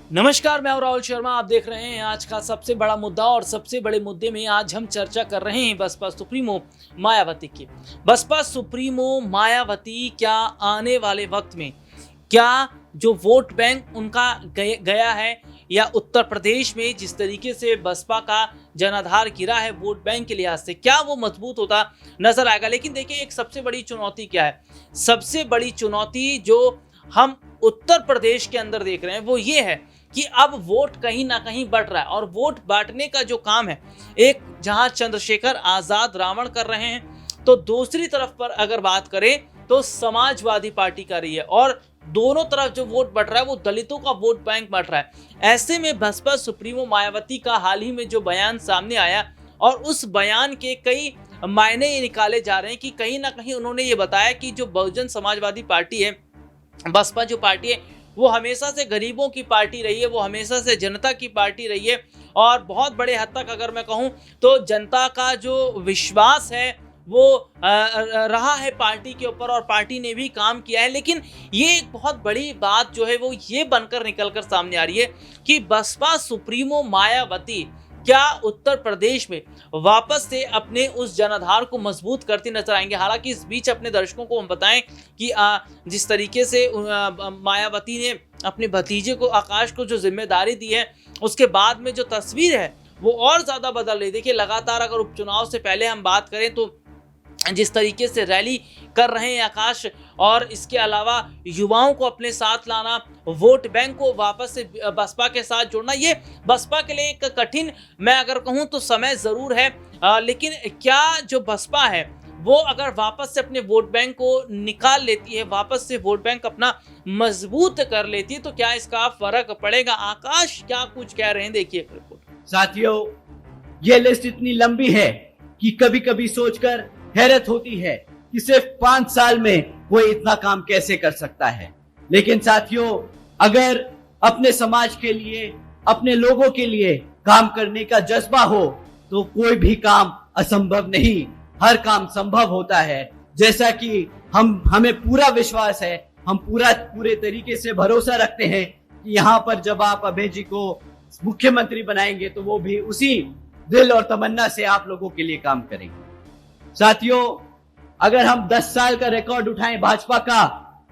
नमस्कार, मैं हूं राहुल शर्मा। आप देख रहे हैं आज का सबसे बड़ा मुद्दा और सबसे बड़े मुद्दे में आज हम चर्चा कर रहे हैं बसपा सुप्रीमो मायावती की। बसपा सुप्रीमो मायावती क्या आने वाले वक्त में क्या जो वोट बैंक उनका गया है या उत्तर प्रदेश में जिस तरीके से बसपा का जनाधार गिरा है वोट बैंक के लिहाज से, क्या वो मजबूत होता नजर आएगा। लेकिन देखिए, एक सबसे बड़ी चुनौती क्या है। सबसे बड़ी चुनौती जो हम उत्तर प्रदेश के अंदर देख रहे हैं वो ये है कि अब वोट कहीं ना कहीं बढ़ रहा है और वोट बांटने का जो काम है, एक जहां चंद्रशेखर आजाद रावण कर रहे हैं, तो दूसरी तरफ पर अगर बात करें तो समाजवादी पार्टी कर रही है और दोनों तरफ जो वोट बढ़ रहा है वो दलितों का वोट बैंक बढ़ रहा है। ऐसे में बसपा सुप्रीमो मायावती का हाल ही में जो बयान सामने आया और उस बयान के कई मायने ये निकाले जा रहे हैं कि कहीं ना कहीं उन्होंने ये बताया कि जो बहुजन समाजवादी पार्टी है, बसपा जो पार्टी है, वो हमेशा से गरीबों की पार्टी रही है, वो हमेशा से जनता की पार्टी रही है और बहुत बड़े हद तक अगर मैं कहूं तो जनता का जो विश्वास है वो रहा है पार्टी के ऊपर और पार्टी ने भी काम किया है। लेकिन ये एक बहुत बड़ी बात जो है वो ये बनकर निकल कर सामने आ रही है कि बसपा सुप्रीमो मायावती क्या उत्तर प्रदेश में वापस से अपने उस जनाधार को मजबूत करते नजर आएंगे। हालांकि इस बीच अपने दर्शकों को हम बताएं कि जिस तरीके से मायावती ने अपने भतीजे को आकाश को जो जिम्मेदारी दी है, उसके बाद में जो तस्वीर है वो और ज्यादा बदल रही है। देखिए, लगातार अगर उपचुनाव से पहले हम बात करें तो जिस तरीके से रैली कर रहे हैं आकाश, और इसके अलावा युवाओं को अपने साथ लाना, वोट बैंक को वापस से बसपा के साथ जोड़ना, ये बसपा के लिए एक कठिन, मैं अगर कहूं तो समय जरूर है। लेकिन क्या जो बसपा है वो अगर वापस से अपने वोट बैंक को निकाल लेती है, वापस से वोट बैंक अपना मजबूत कर लेती है, तो क्या इसका फर्क पड़ेगा। आकाश क्या कुछ कह रहे हैं, देखिए रिपोर्ट। साथियों, ये लिस्ट इतनी लंबी है कि कभी कभी सोचकर हैरत होती है कि सिर्फ 5 साल में कोई इतना काम कैसे कर सकता है। लेकिन साथियों, अगर अपने समाज के लिए, अपने लोगों के लिए काम करने का जज्बा हो तो कोई भी काम असंभव नहीं, हर काम संभव होता है। जैसा कि हमें पूरा विश्वास है, हम पूरे तरीके से भरोसा रखते हैं कि यहाँ पर जब आप अभय जी को मुख्यमंत्री बनाएंगे तो वो भी उसी दिल और तमन्ना से आप लोगों के लिए काम करेंगे। साथियों, अगर हम 10 साल का रिकॉर्ड उठाएं भाजपा का,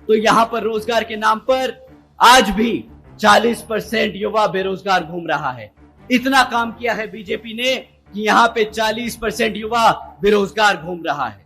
तो यहां पर रोजगार के नाम पर आज भी 40% युवा बेरोजगार घूम रहा है। इतना काम किया है बीजेपी ने कि यहां पे 40% युवा बेरोजगार घूम रहा है।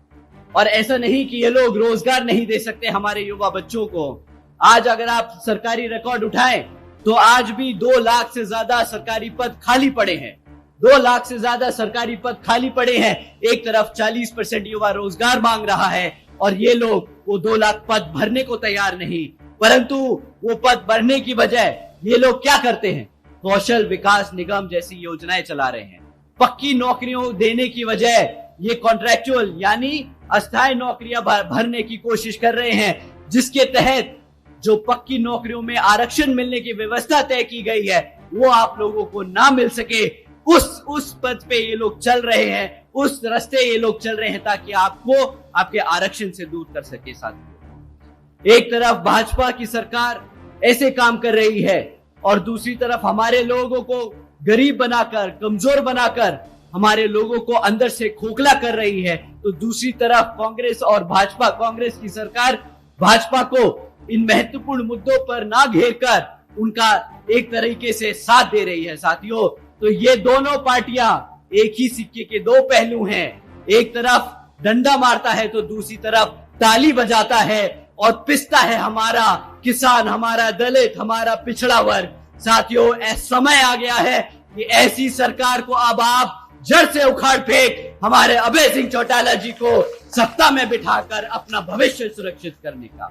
और ऐसा नहीं कि ये लोग रोजगार नहीं दे सकते हमारे युवा बच्चों को। आज अगर आप सरकारी रिकॉर्ड उठाएं तो आज भी 2 लाख से ज्यादा सरकारी पद खाली पड़े हैं। 2 लाख से ज्यादा सरकारी पद खाली पड़े हैं। एक तरफ 40% युवा रोजगार मांग रहा है और ये लोग वो 2 लाख पद भरने को तैयार नहीं, परंतु वो पद भरने की बजाय ये लोग क्या करते हैं, कौशल विकास निगम जैसी योजनाएं चला रहे हैं। पक्की नौकरियों देने की बजाय ये कॉन्ट्रैक्चुअल यानी अस्थायी नौकरियां भरने की कोशिश कर रहे हैं, जिसके तहत जो पक्की नौकरियों में आरक्षण मिलने की व्यवस्था तय की गई है वो आप लोगों को ना मिल सके। उस पद पे ये लोग चल रहे हैं, उस रास्ते ये लोग चल रहे हैं ताकि आपको आपके आरक्षण से दूर कर सके। साथियों, एक तरफ भाजपा की सरकार ऐसे काम कर रही है और दूसरी तरफ हमारे लोगों को गरीब बनाकर, कमजोर बनाकर हमारे लोगों को अंदर से खोखला कर रही है। तो दूसरी तरफ कांग्रेस और भाजपा, कांग्रेस की सरकार भाजपा को इन महत्वपूर्ण मुद्दों पर ना घेरकर उनका एक तरीके से साथ दे रही है। साथियों, तो ये दोनों पार्टियां एक ही सिक्के के 2 पहलू हैं। एक तरफ डंडा मारता है तो दूसरी तरफ ताली बजाता है और पिसता है हमारा किसान, हमारा दलित, हमारा पिछड़ा वर्ग। साथियों, समय आ गया है कि ऐसी सरकार को अब आप जड़ से उखाड़ फेंक हमारे अभय सिंह चौटाला जी को सत्ता में बिठाकर अपना भविष्य सुरक्षित करने का।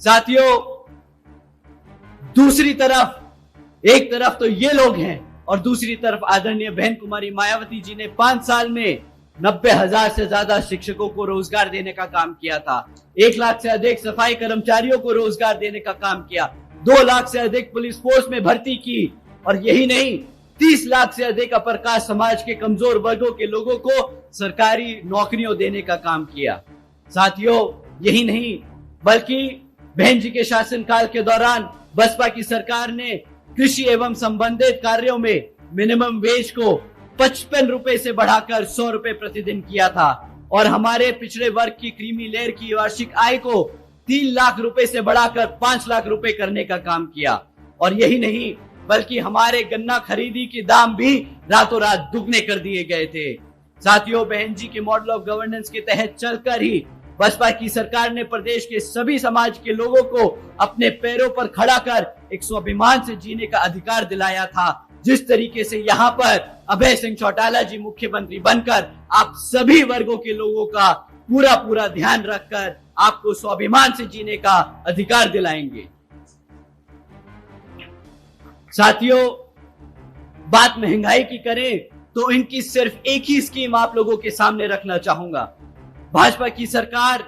साथियों, दूसरी तरफ, एक तरफ तो ये लोग हैं और दूसरी तरफ आदरणीय बहन कुमारी मायावती जी ने 5 साल में 90,000 से ज्यादा शिक्षकों को रोजगार देने का काम किया था। 1 लाख से अधिक सफाई कर्मचारियों को रोजगार देने का काम किया। 2 लाख से अधिक पुलिस फोर्स में भर्ती की और यही नहीं, 30 लाख से अधिक अपर कास्ट समाज के कमजोर वर्गों के लोगों को सरकारी नौकरियों देने का काम किया। साथियों, यही नहीं बल्कि बहन जी के शासनकाल के दौरान बसपा की सरकार ने कृषि एवं संबंधित कार्यों में मिनिमम वेज को 55 रुपए से बढ़ाकर 100 रुपए प्रतिदिन किया था और हमारे पिछड़े वर्ग की क्रीमी लेयर की वार्षिक आय को 3 लाख रुपए से बढ़ाकर 5 लाख रुपए करने का काम किया। और यही नहीं बल्कि हमारे गन्ना खरीदी के दाम भी रातों रात दुगने कर दिए गए थे। साथियों, बहन जी के मॉडल ऑफ गवर्नेंस के तहत चलकर ही बसपा की सरकार ने प्रदेश के सभी समाज के लोगों को अपने पैरों पर खड़ा कर एक स्वाभिमान से जीने का अधिकार दिलाया था। जिस तरीके से यहाँ पर अभय सिंह चौटाला जी मुख्यमंत्री बनकर आप सभी वर्गों के लोगों का पूरा ध्यान रखकर आपको स्वाभिमान से जीने का अधिकार दिलाएंगे। साथियों, बात महंगाई की करें तो इनकी सिर्फ एक ही स्कीम आप लोगों के सामने रखना चाहूंगा। भाजपा की सरकार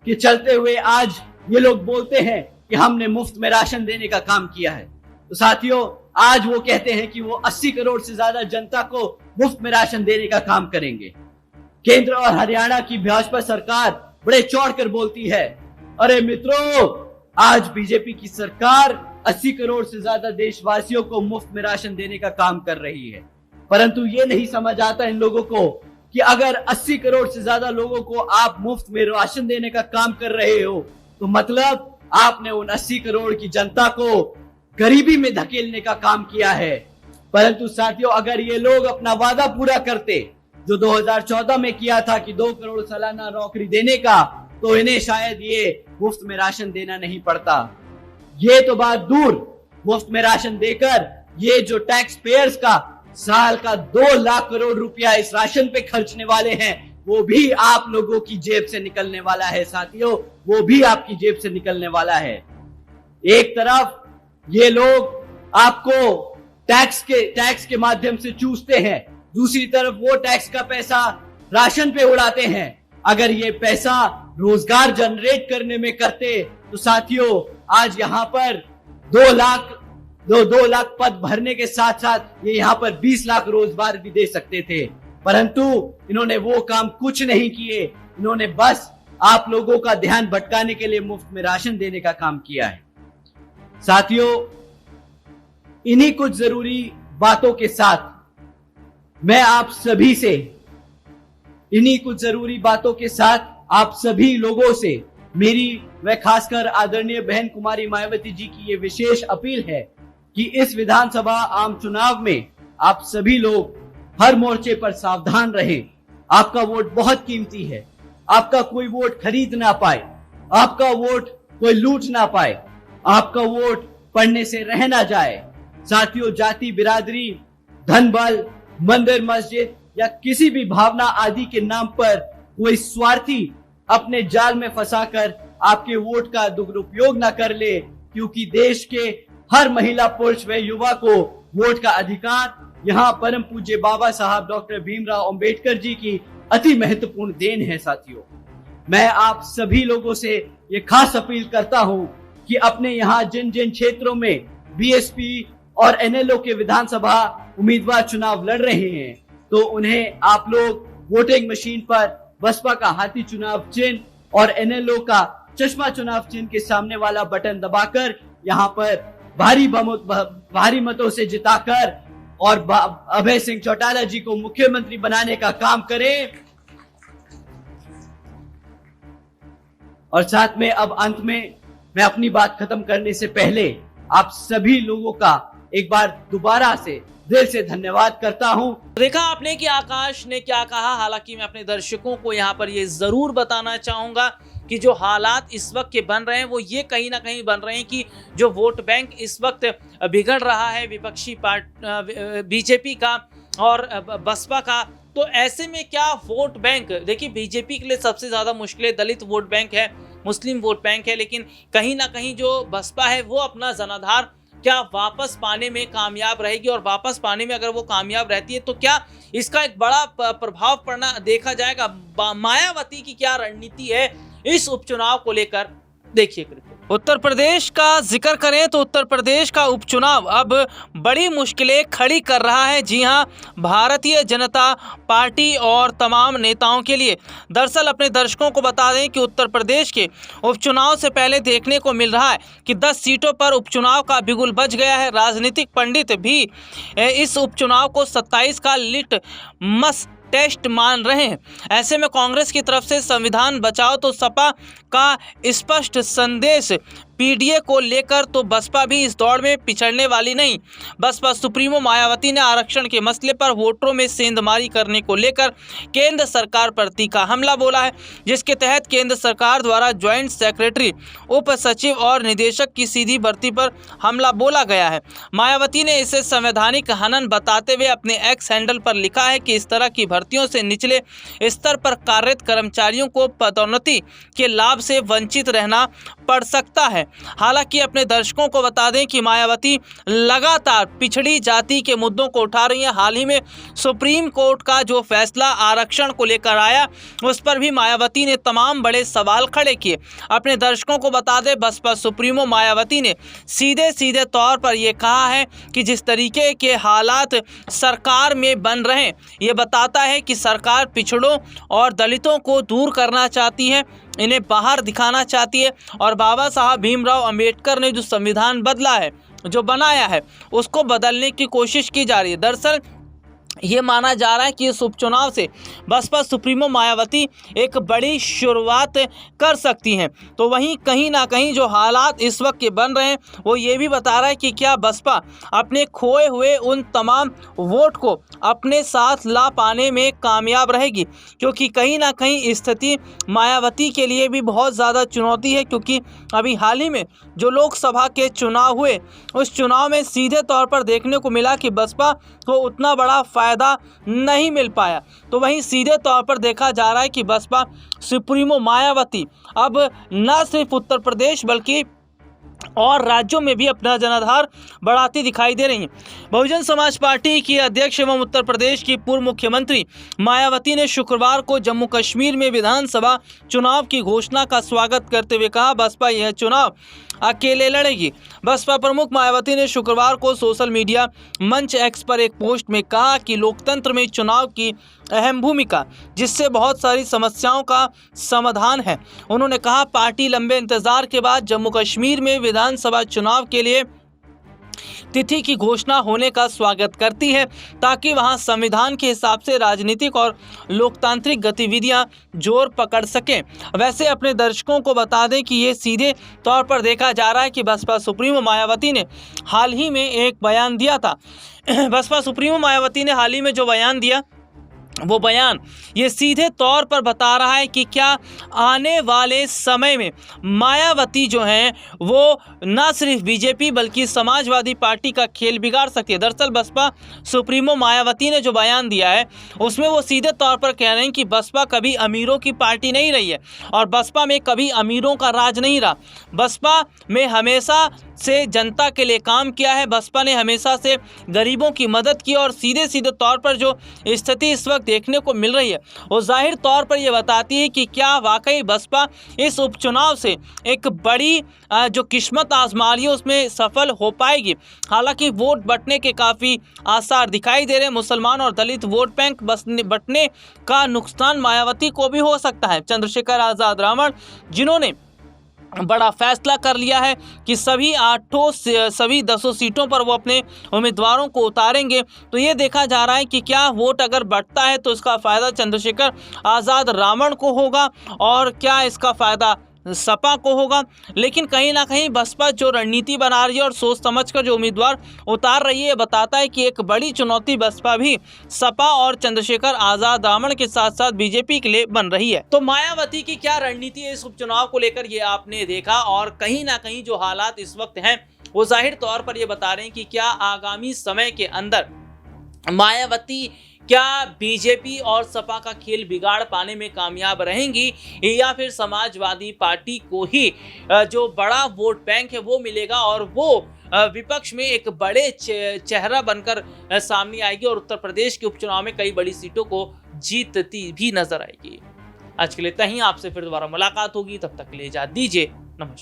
के चलते हुए आज ये लोग बोलते हैं कि हमने मुफ्त में राशन देने का काम किया है। तो साथियों, आज वो कहते हैं कि वो 80 करोड़ से ज्यादा जनता को मुफ्त में राशन देने का काम करेंगे। केंद्र और हरियाणा की भाजपा सरकार बड़े चौड़ कर बोलती है, अरे मित्रों, आज बीजेपी की सरकार 80 करोड़ से ज्यादा देशवासियों को मुफ्त में राशन देने का काम कर रही है। परंतु ये नहीं समझ आता इन लोगों को कि अगर 80 करोड़ से ज्यादा लोगों को आप मुफ्त में राशन देने का काम कर रहे हो तो मतलब आपने उन 80 करोड़ की जनता को गरीबी में धकेलने का काम किया है। परंतु साथियों, अगर ये लोग अपना वादा पूरा करते जो 2014 में किया था कि 2 करोड़ सालाना नौकरी देने का, तो इन्हें शायद ये मुफ्त में राशन देना नहीं पड़ता। ये तो बात दूर, मुफ्त में राशन देकर ये जो टैक्स पेयर्स का साल का 2 लाख करोड़ रुपया इस राशन पे खर्चने वाले हैं, वो भी आप लोगों की जेब से निकलने वाला है। साथियों, वो भी आपकी जेब से निकलने वाला है। एक तरफ ये लोग आपको टैक्स के माध्यम से चूसते हैं, दूसरी तरफ वो टैक्स का पैसा राशन पे उड़ाते हैं। अगर ये पैसा रोजगार जनरेट करने में करते तो साथियों, आज यहाँ पर 2 लाख पद भरने के साथ साथ ये यहाँ पर 20 लाख रोजगार भी दे सकते थे। परंतु इन्होंने वो काम कुछ नहीं किए। इन्होंने बस आप लोगों का ध्यान भटकाने के लिए मुफ्त में राशन देने का काम किया है। साथियों, इन्हीं कुछ जरूरी बातों के साथ मैं आप सभी से, इन्हीं कुछ जरूरी बातों के साथ आप सभी लोगों से मेरी व खासकर आदरणीय बहन कुमारी मायावती जी की ये विशेष अपील है कि इस विधानसभा आम चुनाव में आप सभी लोग हर मोर्चे पर सावधान रहें। आपका वोट बहुत कीमती है। आपका कोई वोट खरीद ना पाए, आपका वोट कोई लूट ना पाए, आपका वोट पढ़ने से रह ना जाए। साथियों, जाति, बिरादरी, धन बल, मंदिर, मस्जिद या किसी भी भावना आदि के नाम पर कोई स्वार्थी अपने जाल में फंसाकर आपके वोट का दुरुपयोग ना कर ले, क्योंकि देश के हर महिला, पुरुष व युवा को वोट का अधिकार यहाँ परम पूज्य बाबा साहब डॉक्टर भीमराव अंबेडकर जी की अति महत्वपूर्ण देन है। साथियों, मैं आप सभी लोगों से ये खास अपील करता हूँ कि अपने यहाँ जिन जिन क्षेत्रों में बीएसपी और एनएलओ के विधानसभा उम्मीदवार चुनाव लड़ रहे हैं, तो उन्हें आप लोग वोटिंग मशीन पर बसपा का हाथी चुनाव चिन्ह और एनएलओ का चश्मा चुनाव चिन्ह के सामने वाला बटन दबाकर यहाँ पर भारी मतों से जिताकर और अभय सिंह चौटाला जी को मुख्यमंत्री बनाने का काम करें। और साथ में अब अंत में मैं अपनी बात खत्म करने से पहले आप सभी लोगों का एक बार दोबारा से दिल से धन्यवाद करता हूं। देखा आपने कि आकाश ने क्या कहा। हालांकि मैं अपने दर्शकों को यहाँ पर ये जरूर बताना चाहूंगा कि जो हालात इस वक्त के बन रहे हैं वो ये कहीं ना कहीं बन रहे हैं कि जो वोट बैंक इस वक्त बिगड़ रहा है विपक्षी पार्टी बीजेपी का और बसपा का, तो ऐसे में क्या वोट बैंक, देखिए बीजेपी के लिए सबसे ज़्यादा मुश्किल दलित वोट बैंक है, मुस्लिम वोट बैंक है, लेकिन कहीं ना कहीं जो बसपा है वो अपना जनाधार क्या वापस पाने में कामयाब रहेगी, और वापस पाने में अगर वो कामयाब रहती है तो क्या इसका एक बड़ा प्रभाव पड़ना देखा जाएगा। मायावती की क्या रणनीति है इस उपचुनाव को लेकर, देखिए। उत्तर प्रदेश का जिक्र करें तो उत्तर प्रदेश का उपचुनाव अब बड़ी मुश्किलें खड़ी कर रहा है। जी हां, भारतीय जनता पार्टी और तमाम नेताओं के लिए। दरअसल अपने दर्शकों को बता दें कि उत्तर प्रदेश के उपचुनाव से पहले देखने को मिल रहा है कि 10 सीटों पर उपचुनाव का बिगुल बज गया है। राजनीतिक पंडित भी इस उपचुनाव को 27 का लिटमस टेस्ट मान रहे हैं। ऐसे में कांग्रेस की तरफ से संविधान बचाओ तो सपा का स्पष्ट संदेश पीडीए को लेकर तो बसपा भी इस दौड़ में पिछड़ने वाली नहीं। बसपा सुप्रीमो मायावती ने आरक्षण के मसले पर वोटरों में सेंधमारी करने को लेकर केंद्र सरकार पर तीखा हमला बोला है, जिसके तहत केंद्र सरकार द्वारा ज्वाइंट सेक्रेटरी, उप सचिव और निदेशक की सीधी भर्ती पर हमला बोला गया है। मायावती ने इसे संवैधानिक हनन बताते हुए अपने एक्स हैंडल पर लिखा है कि इस तरह की भर्तियों से निचले स्तर पर कार्यरत कर्मचारियों को पदोन्नति के लाभ से वंचित रहना पड़ सकता है। हालांकि अपने दर्शकों को बता दें कि मायावती लगातार पिछड़ी जाति के मुद्दों को उठा रही हैं। हाल ही में सुप्रीम कोर्ट का जो फैसला आरक्षण को लेकर आया, उस पर भी मायावती ने तमाम बड़े सवाल खड़े किए। अपने दर्शकों को बता दें, बसपा सुप्रीमो मायावती ने सीधे सीधे तौर पर यह कहा है कि जिस तरीके के हालात सरकार में बन रहे हैं, ये बताता है कि सरकार पिछड़ों और दलितों को दूर करना चाहती है, इन्हें बाहर दिखाना चाहती है। और बाबा साहब भीमराव अंबेडकर ने जो संविधान बदला है, जो बनाया है, उसको बदलने की कोशिश की जा रही है। दरअसल ये माना जा रहा है कि इस उपचुनाव से बसपा सुप्रीमो मायावती एक बड़ी शुरुआत कर सकती हैं। तो वहीं कहीं ना कहीं जो हालात इस वक्त के बन रहे हैं, वो ये भी बता रहा है कि क्या बसपा अपने खोए हुए उन तमाम वोट को अपने साथ ला पाने में कामयाब रहेगी, क्योंकि कहीं ना कहीं स्थिति मायावती के लिए भी बहुत ज़्यादा चुनौती है। क्योंकि अभी हाल ही में जो लोकसभा के चुनाव हुए, उस चुनाव में सीधे तौर पर देखने को मिला कि बसपा को उतना बड़ा फायदा नहीं मिल पाया। तो वहीं सीधे तौर पर देखा जा रहा है कि बसपा सुप्रीमो मायावती अब न सिर्फ उत्तर प्रदेश बल्कि और राज्यों में भी अपना जनाधार बढ़ाती दिखाई दे रही हैं। बहुजन समाज पार्टी की अध्यक्ष एवं उत्तर प्रदेश की पूर्व मुख्यमंत्री मायावती ने शुक्रवार को जम्मू कश्मीर में विधानसभा चुनाव की घोषणा का स्वागत करते हुए कहा, बसपा यह चुनाव अकेले लड़ेगी। बसपा प्रमुख मायावती ने शुक्रवार को सोशल मीडिया मंच एक्स पर एक पोस्ट में कहा कि लोकतंत्र में चुनाव की अहम भूमिका, जिससे बहुत सारी समस्याओं का समाधान है। उन्होंने कहा, पार्टी लंबे इंतजार के बाद जम्मू कश्मीर में विधानसभा चुनाव के लिए तिथि की घोषणा होने का स्वागत करती है, ताकि वहां संविधान के हिसाब से राजनीतिक और लोकतांत्रिक गतिविधियां जोर पकड़ सकें। वैसे अपने दर्शकों को बता दें कि ये सीधे तौर पर देखा जा रहा है कि बसपा सुप्रीमो मायावती ने हाल ही में एक बयान दिया था। बसपा सुप्रीमो मायावती ने हाल ही में जो बयान दिया, वो बयान ये सीधे तौर पर बता रहा है कि क्या आने वाले समय में मायावती जो हैं वो न सिर्फ बीजेपी बल्कि समाजवादी पार्टी का खेल बिगाड़ सकती है। दरअसल बसपा सुप्रीमो मायावती ने जो बयान दिया है, उसमें वो सीधे तौर पर कह रहे हैं कि बसपा कभी अमीरों की पार्टी नहीं रही है और बसपा में कभी अमीरों का राज नहीं रहा। बसपा में हमेशा से जनता के लिए काम किया है, बसपा ने हमेशा से गरीबों की मदद की। और सीधे सीधे तौर पर जो स्थिति इस वक्त देखने को मिल रही है, वो जाहिर तौर पर यह बताती है कि क्या वाकई बसपा इस उपचुनाव से एक बड़ी जो किस्मत आजमा रही है उसमें सफल हो पाएगी। हालांकि वोट बंटने के काफ़ी आसार दिखाई दे रहे हैं। मुसलमान और दलित वोट बैंक बंटने का नुकसान मायावती को भी हो सकता है। चंद्रशेखर आज़ाद रावण, जिन्होंने बड़ा फैसला कर लिया है कि सभी 10 सीटों पर वो अपने उम्मीदवारों को उतारेंगे, तो ये देखा जा रहा है कि क्या वोट अगर बढ़ता है तो इसका फ़ायदा चंद्रशेखर आज़ाद रावण को होगा और क्या इसका फ़ायदा सपा को होगा। लेकिन कहीं ना कहीं बसपा जो रणनीति बना रही है और सोच समझकर जो उम्मीदवार उतार रही है, बताता है कि एक बड़ी चुनौती बसपा भी सपा और चंद्रशेखर आज़ाद रावण के साथ साथ बीजेपी के लिए बन रही है। तो मायावती की क्या रणनीति है इस उपचुनाव को लेकर, ये आपने देखा। और कहीं ना कहीं जो हालात इस वक्त हैं, वो जाहिर तौर पर ये बता रहे हैं कि क्या आगामी समय के अंदर मायावती क्या बीजेपी और सपा का खेल बिगाड़ पाने में कामयाब रहेंगी, या फिर समाजवादी पार्टी को ही जो बड़ा वोट बैंक है वो मिलेगा और वो विपक्ष में एक बड़े चेहरा बनकर सामने आएगी और उत्तर प्रदेश के उपचुनाव में कई बड़ी सीटों को जीतती भी नजर आएगी। आज के लिए इतना ही, आपसे फिर दोबारा मुलाकात होगी, तब तक के लिए इजाजत दीजिए, नमस्कार।